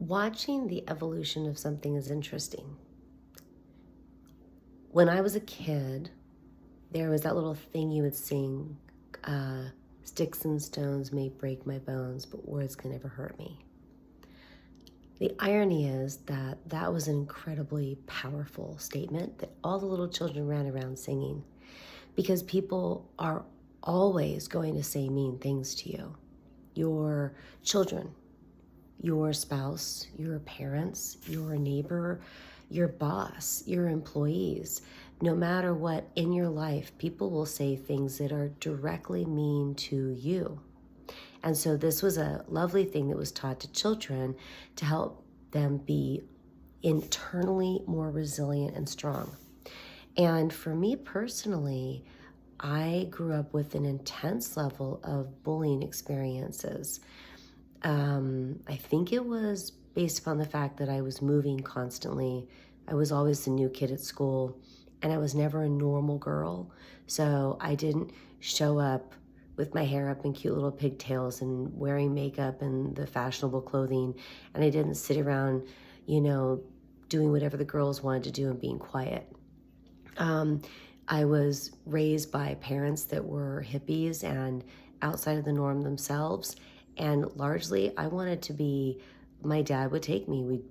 Watching the evolution of something is interesting. When I was a kid, there was that little thing you would sing, sticks and stones may break my bones, but words can never hurt me. The irony is that that was an incredibly powerful statement that all the little children ran around singing, because people are always going to say mean things to you. Your children, your spouse, your parents, your neighbor, your boss, your employees. No matter what in your life, people will say things that are directly mean to you. And so this was a lovely thing that was taught to children to help them be internally more resilient and strong. And for me personally, I grew up with an intense level of bullying experiences. I think it was based upon the fact that I was moving constantly. I was always the new kid at school, and I was never a normal girl. So I didn't show up with my hair up in cute little pigtails and wearing makeup and the fashionable clothing. And I didn't sit around, doing whatever the girls wanted to do and being quiet. I was raised by parents that were hippies and outside of the norm themselves. And largely, I wanted to be, my dad would take me. We'd,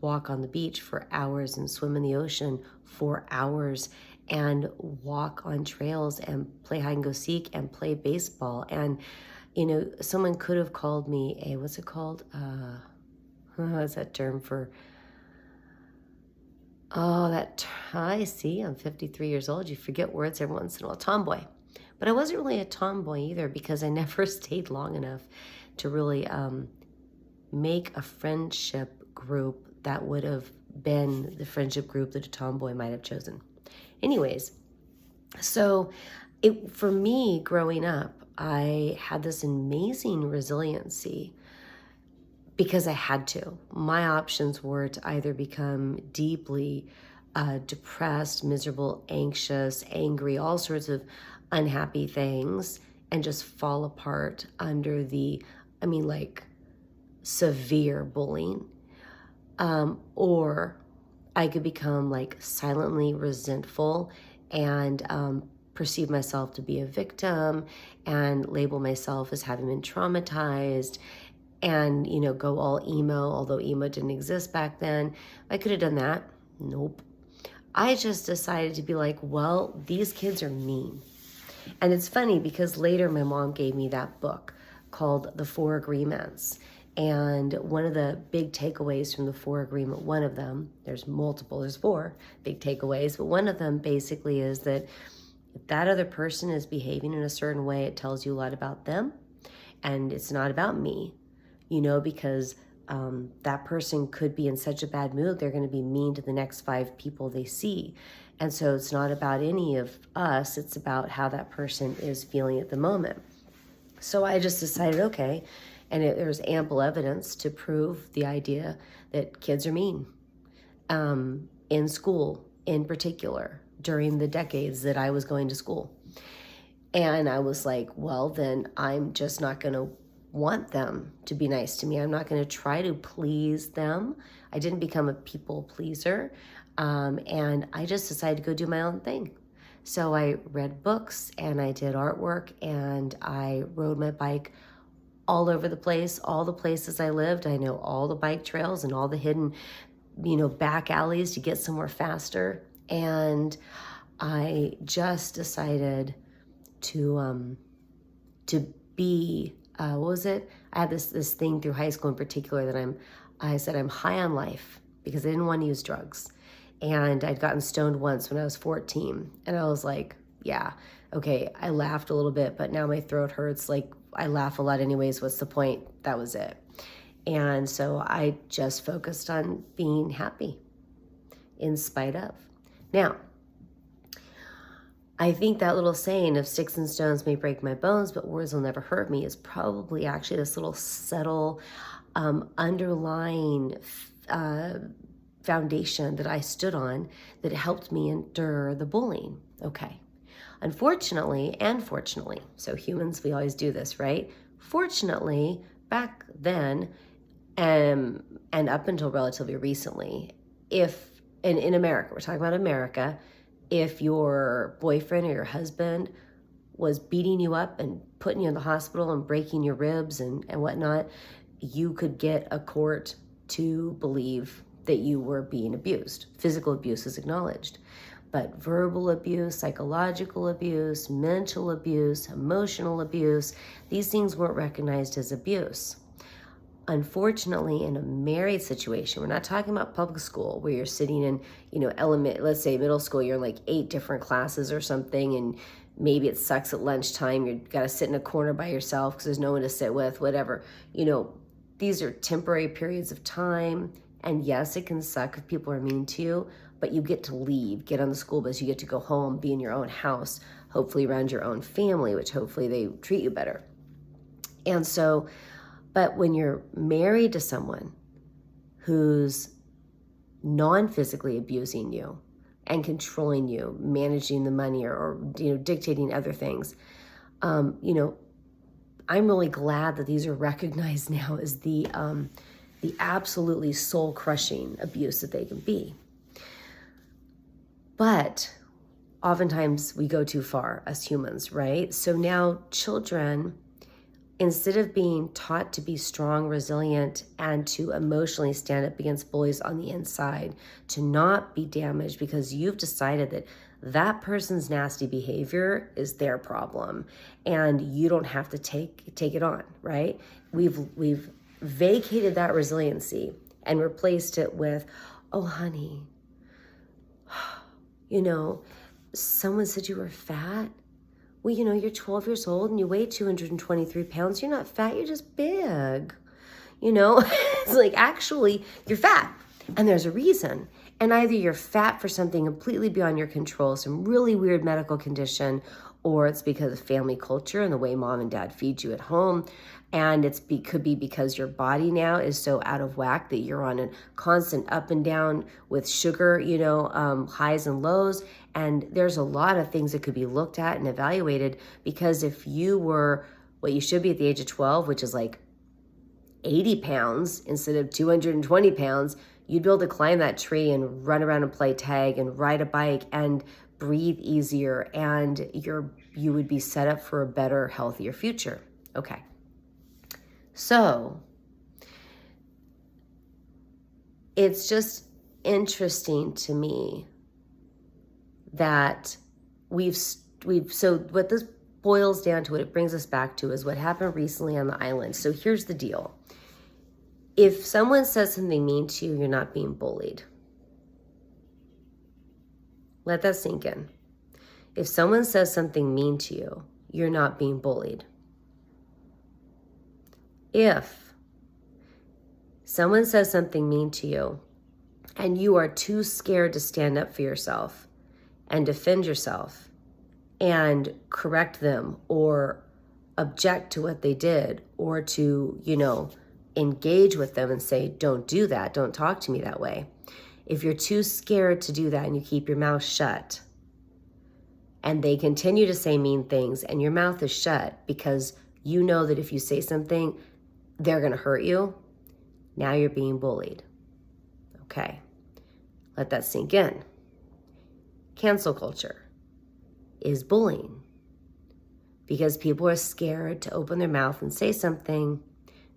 walk on the beach for hours and swim in the ocean for hours and walk on trails and play hide and go seek and play baseball. And, someone could have called me a, what's it called? What's that term for? I see, I'm 53 years old. You forget words every once in a while. Tomboy. But I wasn't really a tomboy either, because I never stayed long enough to really make a friendship group that would have been the friendship group that a tomboy might have chosen. Anyways, so for me growing up, I had this amazing resiliency because I had to. My options were to either become deeply depressed, miserable, anxious, angry, all sorts of unhappy things, and just fall apart under the, severe bullying. Or I could become silently resentful and perceive myself to be a victim and label myself as having been traumatized and, go all emo, although emo didn't exist back then. I could have done that. Nope. I just decided to be like, well, these kids are mean. And it's funny because later my mom gave me that book called The Four Agreements. And one of the big takeaways from the Four Agreement, one of them, there's four big takeaways, but one of them basically is that if that other person is behaving in a certain way, it tells you a lot about them. And it's not about me, because that person could be in such a bad mood, they're going to be mean to the next 5 people they see. And so it's not about any of us, it's about how that person is feeling at the moment. So I just decided, okay, and there's ample evidence to prove the idea that kids are mean in school in particular during the decades that I was going to school. And I was like, well, then I'm just not going to want them to be nice to me. I'm not going to try to please them. I didn't become a people pleaser. And I just decided to go do my own thing. So I read books and I did artwork and I rode my bike all over the place, all the places I lived. I know all the bike trails and all the hidden, back alleys to get somewhere faster. And I just decided to be, what was it? I had this thing through high school in particular that I said I'm high on life because I didn't want to use drugs. And I'd gotten stoned once when I was 14. And I was like, yeah, okay, I laughed a little bit, but now my throat hurts. I laugh a lot anyways. What's the point? That was it. And so I just focused on being happy in spite of. Now, I think that little saying of sticks and stones may break my bones, but words will never hurt me is probably actually this little subtle underlying foundation that I stood on that helped me endure the bullying. Okay. Unfortunately and fortunately, so humans, we always do this, right? Fortunately, back then, and up until relatively recently, if in America, we're talking about America, if your boyfriend or your husband was beating you up and putting you in the hospital and breaking your ribs and whatnot, you could get a court to believe that you were being abused. Physical abuse is acknowledged. But verbal abuse, psychological abuse, mental abuse, emotional abuse, these things weren't recognized as abuse. Unfortunately, in a married situation, we're not talking about public school where you're sitting in, let's say middle school, you're in like 8 different classes or something, and maybe it sucks at lunchtime. You've got to sit in a corner by yourself because there's no one to sit with, whatever. These are temporary periods of time. And yes, it can suck if people are mean to you, but you get to leave, get on the school bus, you get to go home, be in your own house, hopefully around your own family, which hopefully they treat you better. And so, but when you're married to someone who's non-physically abusing you and controlling you, managing the money or dictating other things, I'm really glad that these are recognized now as the absolutely soul-crushing abuse that they can be. But oftentimes we go too far as humans, right? So now children, instead of being taught to be strong, resilient, and to emotionally stand up against bullies on the inside, to not be damaged because you've decided that that person's nasty behavior is their problem and you don't have to take it on, right? We've vacated that resiliency and replaced it with, oh, honey, someone said you were fat. Well, you're 12 years old and you weigh 223 pounds. You're not fat, you're just big. It's like, actually, you're fat. And there's a reason. And either you're fat for something completely beyond your control, some really weird medical condition, or it's because of family culture and the way mom and dad feed you at home. And could be because your body now is so out of whack that you're on a constant up and down with sugar, highs and lows. And there's a lot of things that could be looked at and evaluated, because if you were what you should be at the age of 12, which is like 80 pounds instead of 220 pounds, you'd be able to climb that tree and run around and play tag and ride a bike and breathe easier, and you would be set up for a better, healthier future. Okay. So it's just interesting to me that so what this boils down to, what it brings us back to, is what happened recently on the island. So here's the deal. If someone says something mean to you, you're not being bullied. Let that sink in. If someone says something mean to you, you're not being bullied. If someone says something mean to you and you are too scared to stand up for yourself and defend yourself and correct them or object to what they did, or to, engage with them and say, don't do that, don't talk to me that way. If you're too scared to do that and you keep your mouth shut, and they continue to say mean things and your mouth is shut because you know that if you say something, they're going to hurt you, now you're being bullied. Okay, let that sink in. Cancel culture is bullying because people are scared to open their mouth and say something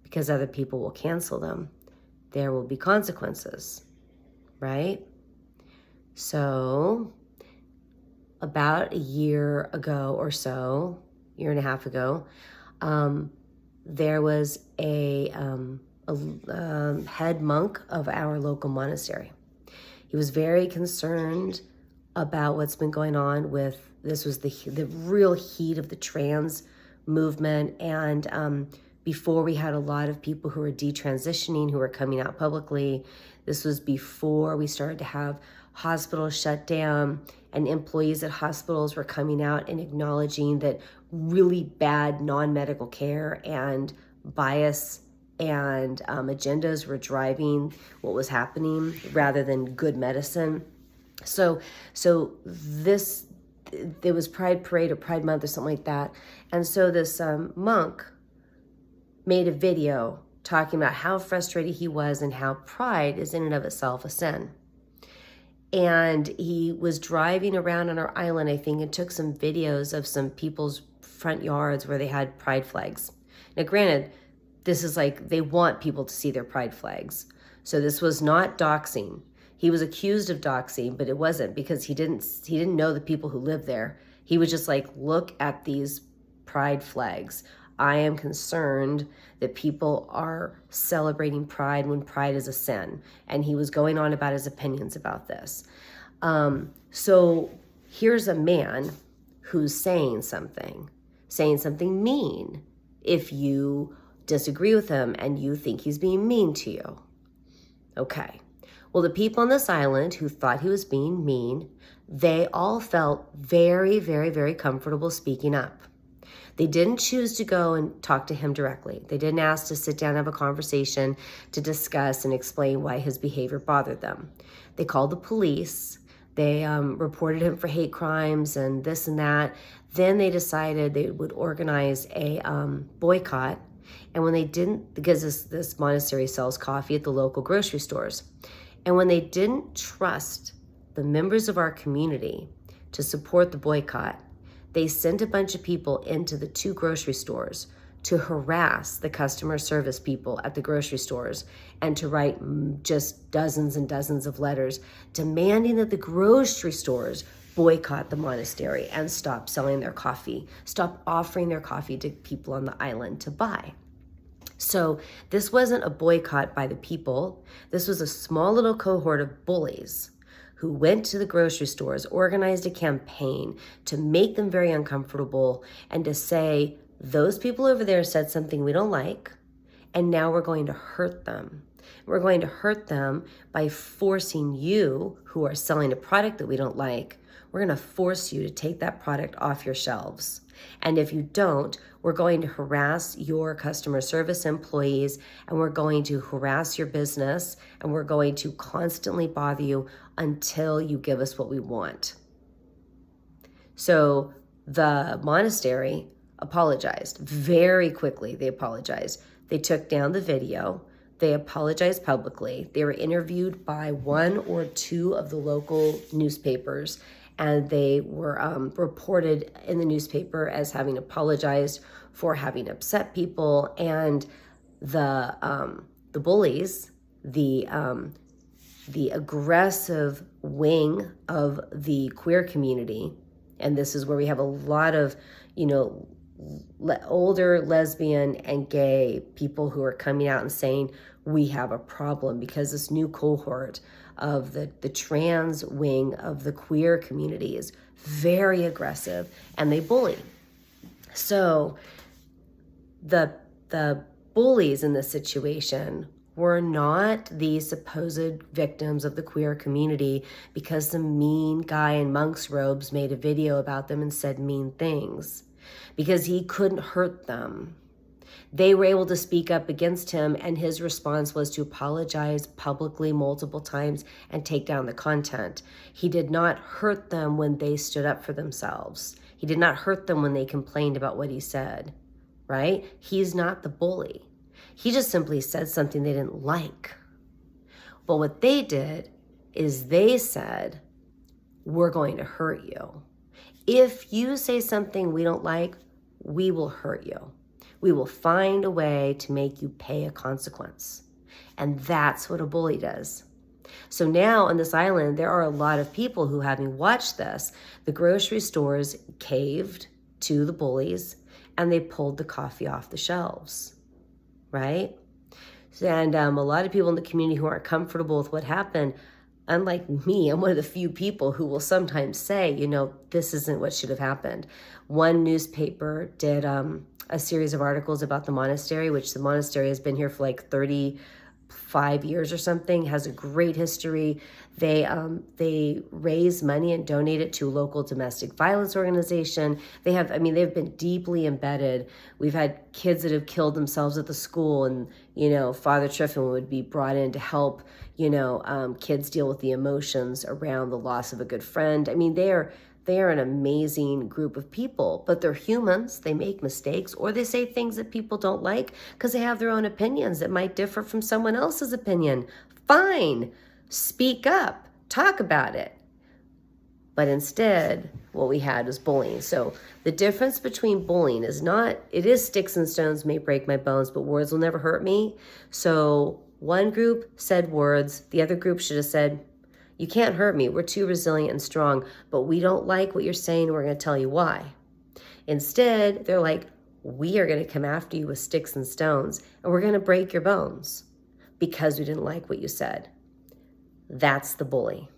because other people will cancel them. There will be consequences, right? So about a year ago or so, year and a half ago, there was a head monk of our local monastery. He was very concerned about what's been going on with, this was the real heat of the trans movement, and before we had a lot of people who were detransitioning, who were coming out publicly. This was before we started to have hospitals shut down, and employees at hospitals were coming out and acknowledging that really bad non-medical care and bias and agendas were driving what was happening rather than good medicine. So there was Pride Parade or Pride Month or something like that. And so this monk made a video talking about how frustrated he was and how pride is in and of itself a sin. And he was driving around on our island, I think, and took some videos of some people's front yards where they had pride flags. Now, granted, this is like they want people to see their pride flags. So this was not doxing. He was accused of doxing, but it wasn't, because he didn't know the people who lived there. He was just like, look at these pride flags. I am concerned that people are celebrating pride when pride is a sin. And he was going on about his opinions about this. So here's a man who's saying something mean if you disagree with him and you think he's being mean to you. Okay. Well, the people on this island who thought he was being mean, they all felt very, very, very comfortable speaking up. They didn't choose to go and talk to him directly. They didn't ask to sit down and have a conversation to discuss and explain why his behavior bothered them. They called the police. They reported him for hate crimes and this and that. Then they decided they would organize a boycott. And when they didn't, because this monastery sells coffee at the local grocery stores. And when they didn't trust the members of our community to support the boycott, they sent a bunch of people into the 2 grocery stores to harass the customer service people at the grocery stores and to write just dozens and dozens of letters demanding that the grocery stores boycott the monastery and stop selling their coffee, stop offering their coffee to people on the island to buy. So this wasn't a boycott by the people. This was a small little cohort of bullies who went to the grocery stores, organized a campaign to make them very uncomfortable and to say, those people over there said something we don't like, and now we're going to hurt them. We're going to hurt them by forcing you, who are selling a product that we don't like, we're going to force you to take that product off your shelves. And if you don't, we're going to harass your customer service employees, and we're going to harass your business, and we're going to constantly bother you until you give us what we want. So the monastery apologized very quickly. They apologized. They took down the video. They apologized publicly. They were interviewed by 1 or 2 of the local newspapers, and they were reported in the newspaper as having apologized for having upset people. And the bullies, the aggressive wing of the queer community, and this is where we have a lot of, older lesbian and gay people who are coming out and saying, we have a problem, because this new cohort of the trans wing of the queer community is very aggressive and they bully. So the bullies in this situation were not the supposed victims of the queer community because some mean guy in monk's robes made a video about them and said mean things, because he couldn't hurt them. They were able to speak up against him, and his response was to apologize publicly multiple times and take down the content. He did not hurt them when they stood up for themselves. He did not hurt them when they complained about what he said, right? He's not the bully. He just simply said something they didn't like. But what they did is they said, we're going to hurt you. If you say something we don't like, we will hurt you. We will find a way to make you pay a consequence. And that's what a bully does. So now on this island, there are a lot of people who, having watched this, the grocery stores caved to the bullies and they pulled the coffee off the shelves, right? And a lot of people in the community who aren't comfortable with what happened, unlike me, I'm one of the few people who will sometimes say, this isn't what should have happened. One newspaper did a series of articles about the monastery, which the monastery has been here for like 35 years or something, has a great history. They raise money and donate it to a local domestic violence organization. They've been deeply embedded. We've had kids that have killed themselves at the school, and, Father Triffin would be brought in to help, kids deal with the emotions around the loss of a good friend. they're an amazing group of people, but they're humans. They make mistakes, or they say things that people don't like because they have their own opinions that might differ from someone else's opinion. Fine, speak up, talk about it. But instead, what we had was bullying. So the difference between bullying is not, it is sticks and stones may break my bones, but words will never hurt me. So one group said words, the other group should have said, you can't hurt me. We're too resilient and strong, but we don't like what you're saying. We're going to tell you why. Instead, they're like, we are going to come after you with sticks and stones, and we're going to break your bones because we didn't like what you said. That's the bully.